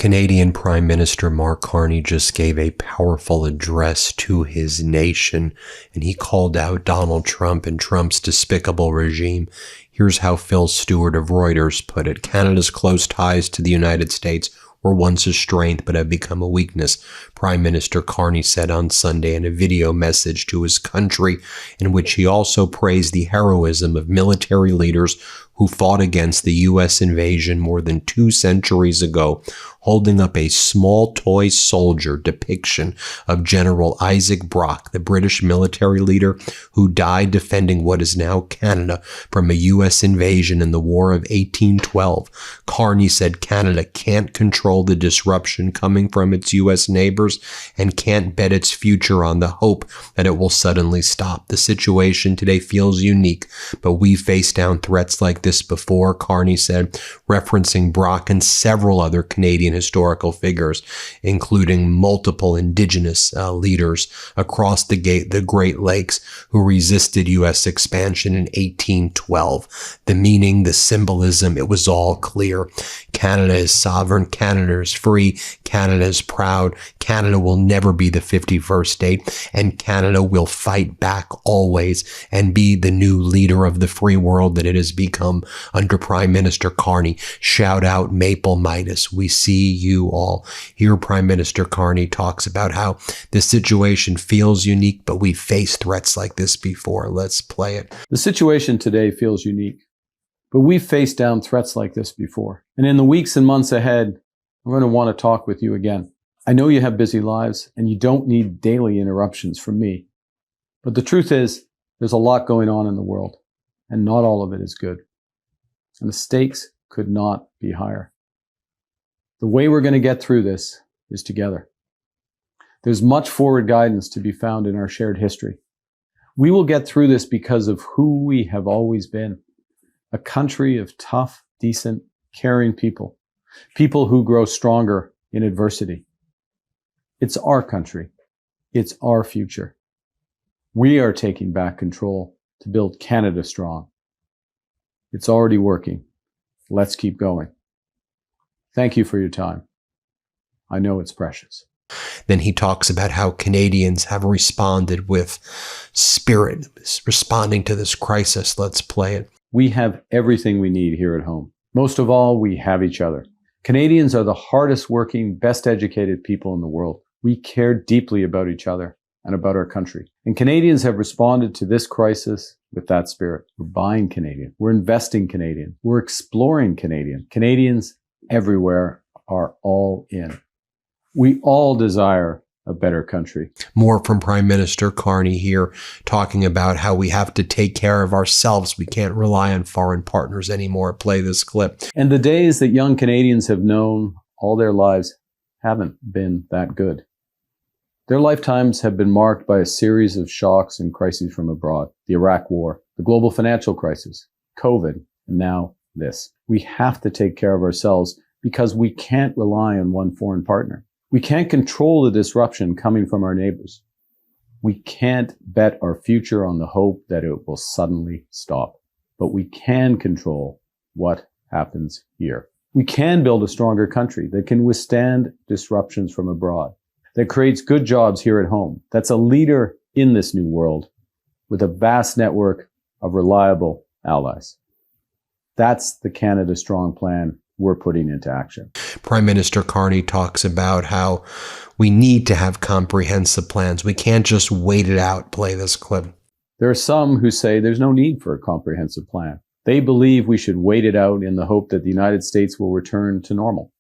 Canadian Prime Minister Mark Carney just gave a powerful address to his nation, and he called out Donald Trump and Trump's despicable regime. Here's how Phil Stewart of Reuters put it. Canada's close ties to the United States were once a strength but have become a weakness, Prime Minister Carney said on Sunday in a video message to his country, in which he also praised the heroism of military leaders who fought against the U.S. invasion more than 2 centuries ago, holding up a small toy soldier depiction of General Isaac Brock, the British military leader who died defending what is now Canada from a U.S. invasion in the War of 1812. Carney said Canada can't control the disruption coming from its U.S. neighbors and can't bet its future on the hope that it will suddenly stop. The situation today feels unique, but we've faced down threats like this before, Carney said, referencing Brock and several other Canadian historical figures, including multiple Indigenous leaders across the Great Lakes who resisted U.S. expansion in 1812. The meaning, the symbolism, it was all clear. Canada is sovereign. Canada is free. Canada is proud. Canada will never be the 51st state, and Canada will fight back always and be the new leader of the free world that it has become under Prime Minister Carney. Shout out Maple Midas. We see you all. Here Prime Minister Carney talks about how the situation feels unique, but we've faced threats like this before. Let's play it. The situation today feels unique, but we've faced down threats like this before. And in the weeks and months ahead, I'm going to want to talk with you again. I know you have busy lives and you don't need daily interruptions from me. But the truth is, there's a lot going on in the world, and not all of it is good. And the stakes could not be higher. The way we're going to get through this is together. There's much forward guidance to be found in our shared history. We will get through this because of who we have always been. A country of tough, decent, caring people. People who grow stronger in adversity. It's our country. It's our future. We are taking back control to build Canada strong. It's already working. Let's keep going. Thank you for your time. I know it's precious. Then he talks about how Canadians have responded with spirit, responding to this crisis. Let's play it. We have everything we need here at home. Most of all, we have each other. Canadians are the hardest working, best educated people in the world. We care deeply about each other and about our country. And Canadians have responded to this crisis with that spirit. We're buying Canadian. We're investing Canadian. We're exploring Canadian. Canadians everywhere are all in. We all desire a better country. More from Prime Minister Carney here, talking about how we have to take care of ourselves. We can't rely on foreign partners anymore. Play this clip. And the days that young Canadians have known all their lives haven't been that good. Their lifetimes have been marked by a series of shocks and crises from abroad. The Iraq War, the global financial crisis, COVID, and now this. We have to take care of ourselves because we can't rely on one foreign partner. We can't control the disruption coming from our neighbors. We can't bet our future on the hope that it will suddenly stop. But we can control what happens here. We can build a stronger country that can withstand disruptions from abroad, that creates good jobs here at home, that's a leader in this new world with a vast network of reliable allies. That's the Canada Strong plan we're putting into action. Prime Minister Carney talks about how we need to have comprehensive plans. We can't just wait it out. Play this clip. There are some who say there's no need for a comprehensive plan. They believe we should wait it out in the hope that the United States will return to normal,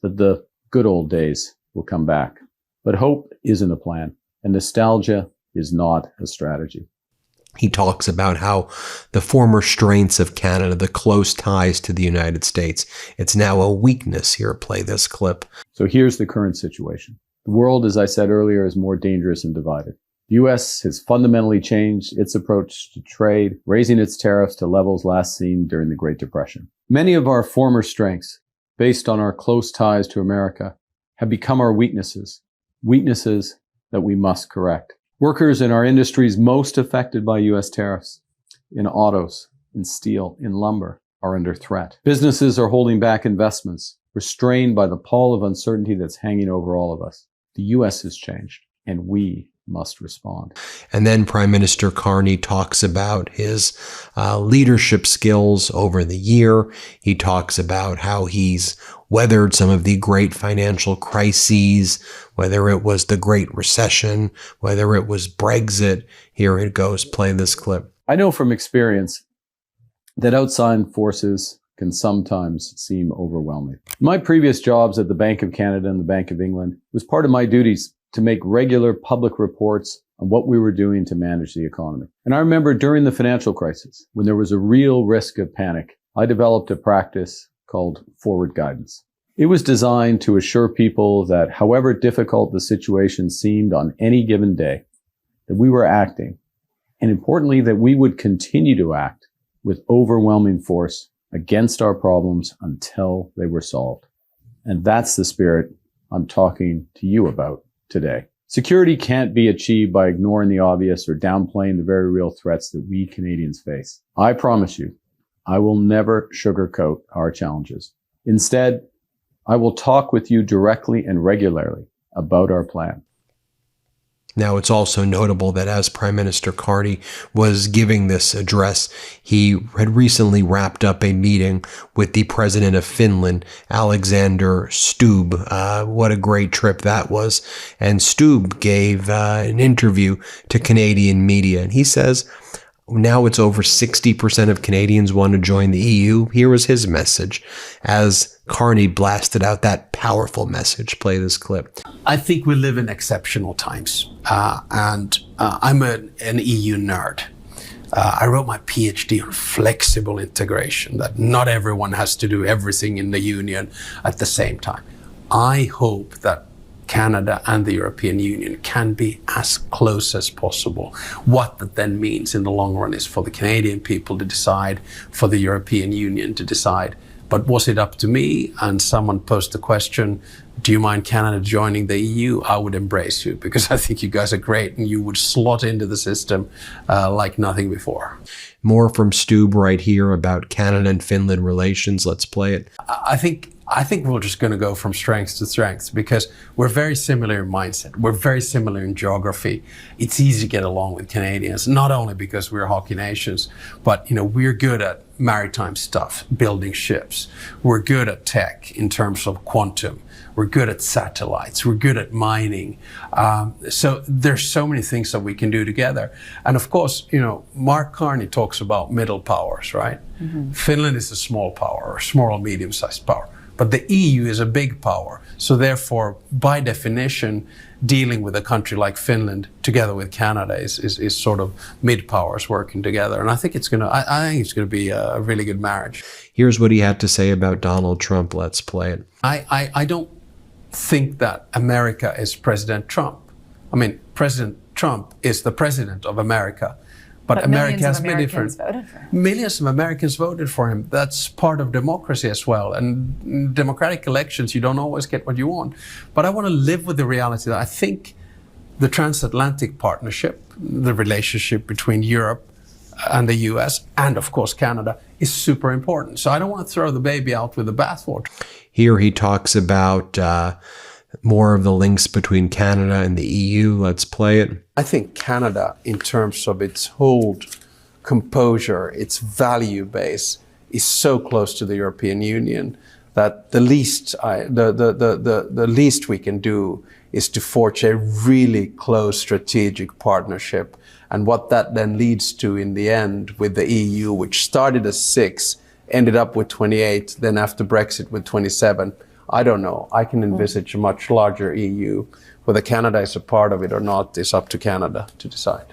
that the good old days will come back. But hope isn't a plan, and nostalgia is not a strategy. He talks about how the former strengths of Canada, the close ties to the United States, it's now a weakness. Here, play this clip. So here's the current situation. The world, as I said earlier, is more dangerous and divided. The U.S. has fundamentally changed its approach to trade, raising its tariffs to levels last seen during the Great Depression. Many of our former strengths, based on our close ties to America, have become our weaknesses that we must correct. Workers in our industries most affected by U.S. tariffs, in autos, in steel, in lumber, are under threat. Businesses are holding back investments We're strained by the pall of uncertainty that's hanging over all of us. The U.S. has changed, and we must respond. And then Prime Minister Carney talks about his leadership skills over the year. He talks about how he's weathered some of the great financial crises, whether it was the Great Recession, whether it was Brexit. Here it goes. Play this clip. I know from experience that outside forces can sometimes seem overwhelming. My previous jobs at the Bank of Canada and the Bank of England was part of my duties to make regular public reports on what we were doing to manage the economy. And I remember during the financial crisis, when there was a real risk of panic, I developed a practice called forward guidance. It was designed to assure people that however difficult the situation seemed on any given day, that we were acting, and importantly, that we would continue to act with overwhelming force against our problems until they were solved. And that's the spirit I'm talking to you about today. Security can't be achieved by ignoring the obvious or downplaying the very real threats that we Canadians face. I promise you, I will never sugarcoat our challenges. Instead, I will talk with you directly and regularly about our plan. Now, it's also notable that as Prime Minister Carney was giving this address, he had recently wrapped up a meeting with the president of Finland, Alexander Stubb. What a great trip that was. And Stubb gave an interview to Canadian media, and he says, now it's over 60% of Canadians want to join the EU. Here was his message as Carney blasted out that powerful message. Play this clip. I think we live in exceptional times, and I'm an EU nerd. I wrote my PhD on flexible integration, that not everyone has to do everything in the Union at the same time. I hope that Canada and the European Union can be as close as possible. What that then means in the long run is for the Canadian people to decide, for the European Union to decide. But was it up to me and someone posed the question, do you mind Canada joining the EU? I would embrace you because I think you guys are great and you would slot into the system like nothing before. More from Stubb right here about Canada and Finland relations. Let's play it. I think we're just going to go from strength to strength because we're very similar in mindset. We're very similar in geography. It's easy to get along with Canadians, not only because we're hockey nations, but we're good at maritime stuff, building ships. We're good at tech in terms of quantum. We're good at satellites. We're good at mining. So there's so many things that we can do together. And of course, Mark Carney talks about middle powers, right? Mm-hmm. Finland is a small power, or small or medium-sized power. But the EU is a big power. So therefore, by definition, dealing with a country like Finland together with Canada is sort of mid-powers working together. And I think it's gonna be a really good marriage. Here's what he had to say about Donald Trump. Let's play it. I don't think that America is President Trump. I mean, President Trump is the president of America. But America has been different. Millions of Americans voted for him. That's part of democracy as well. And in democratic elections, you don't always get what you want. But I want to live with the reality that I think the transatlantic partnership, the relationship between Europe and the US, and of course Canada, is super important. So I don't want to throw the baby out with the bathwater. Here he talks about more of the links between Canada and the EU. Let's play it. I think Canada, in terms of its hold, composure, its value base, is so close to the European Union that the least we can do is to forge a really close strategic partnership. And what that then leads to in the end with the EU, which started as 6, ended up with 28, then after Brexit with 27. I don't know. I can envisage a much larger EU. Whether Canada is a part of it or not is up to Canada to decide.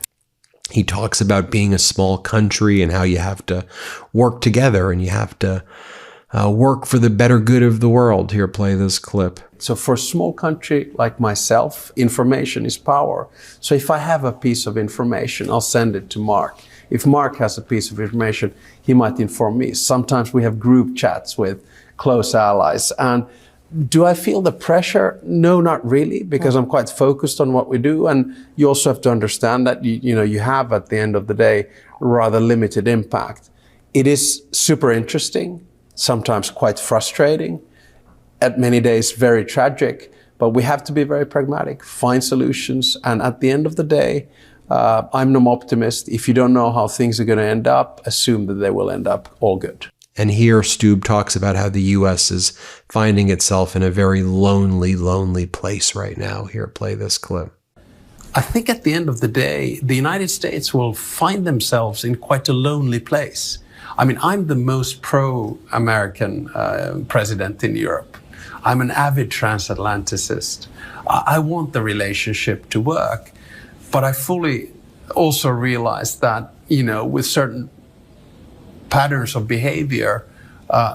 He talks about being a small country and how you have to work together and you have to work for the better good of the world. Here, play this clip. So for a small country like myself, information is power. So if I have a piece of information, I'll send it to Mark. If Mark has a piece of information, he might inform me. Sometimes we have group chats with close allies. And do I feel the pressure? No, not really, because I'm quite focused on what we do. And you also have to understand that you have, at the end of the day, rather limited impact. It is super interesting, sometimes quite frustrating. at many days very tragic, but we have to be very pragmatic, find solutions. And at the end of the day, I'm no optimist. If you don't know how things are going to end up, assume that they will end up all good. And here Stubb talks about how the U.S. is finding itself in a very lonely, lonely place right now. Here, play this clip. I think at the end of the day, the United States will find themselves in quite a lonely place. I mean, I'm the most pro-American president in Europe. I'm an avid transatlanticist. I want the relationship to work, but I fully also realize that, with certain patterns of behavior,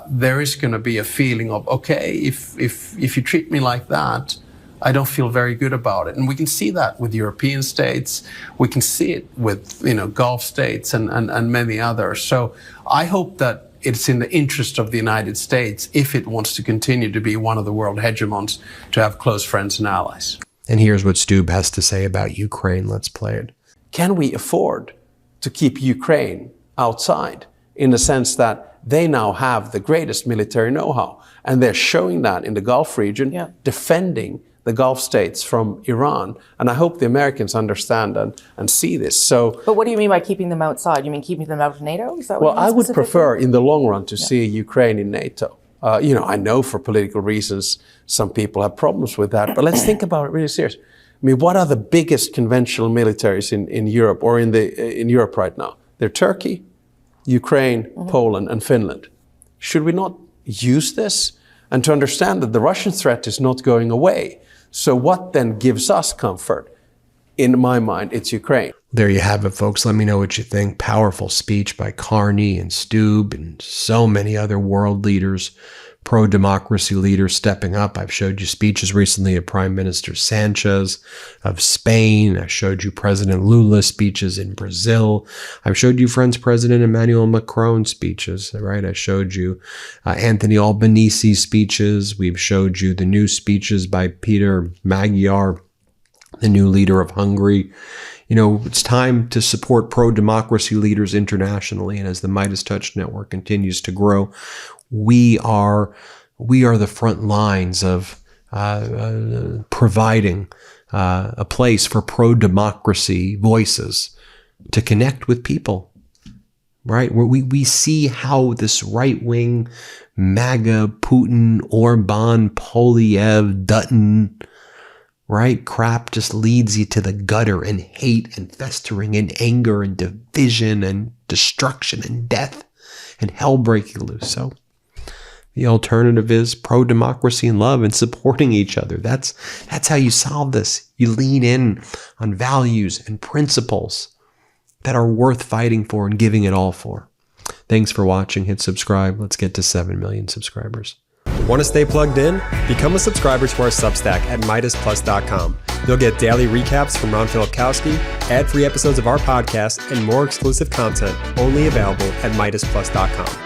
there is going to be a feeling of, okay, if you treat me like that, I don't feel very good about it. And we can see that with European states. We can see it with, Gulf states and many others. So I hope that it's in the interest of the United States, if it wants to continue to be one of the world hegemons, to have close friends and allies. And here's what Stubb has to say about Ukraine. Let's play it. Can we afford to keep Ukraine outside, in the sense that they now have the greatest military know-how, and they're showing that in the Gulf region, defending the Gulf states from Iran? And I hope the Americans understand and see this. So, but what do you mean by keeping them outside? You mean keeping them out of NATO? Is that what you mean I would specifically? prefer in the long run to see Ukraine in NATO. I know for political reasons some people have problems with that, but let's think about it really seriously. I mean, what are the biggest conventional militaries in Europe, or in Europe right now? They're Turkey, Ukraine, Poland, and Finland. Should we not use this? And to understand that the Russian threat is not going away. So what then gives us comfort? In my mind, it's Ukraine. There you have it, folks. Let me know what you think. Powerful speech by Carney and Stubb and so many other world leaders, pro-democracy leaders stepping up. I've showed you speeches recently of Prime Minister Sanchez of Spain. I showed you President Lula's speeches in Brazil. I've showed you French President Emmanuel Macron's speeches, right? I showed you Anthony Albanese's speeches. We've showed you the new speeches by Peter Magyar, the new leader of Hungary. It's time to support pro-democracy leaders internationally. And as the MeidasTouch network continues to grow, we are the front lines of providing a place for pro-democracy voices to connect with people, right? Where we see how this right-wing MAGA, Putin, Orban, Polyev, Dutton, right, crap just leads you to the gutter, and hate and festering and anger and division and destruction and death and hell breaking loose. So the alternative is pro-democracy and love and supporting each other. That's how you solve this. You lean in on values and principles that are worth fighting for and giving it all for. Thanks for watching. Hit subscribe. Let's get to 7 million subscribers. Want to stay plugged in? Become a subscriber to our Substack at MeidasPlus.com. You'll get daily recaps from Ron Filipkowski, ad-free episodes of our podcast, and more exclusive content only available at MeidasPlus.com.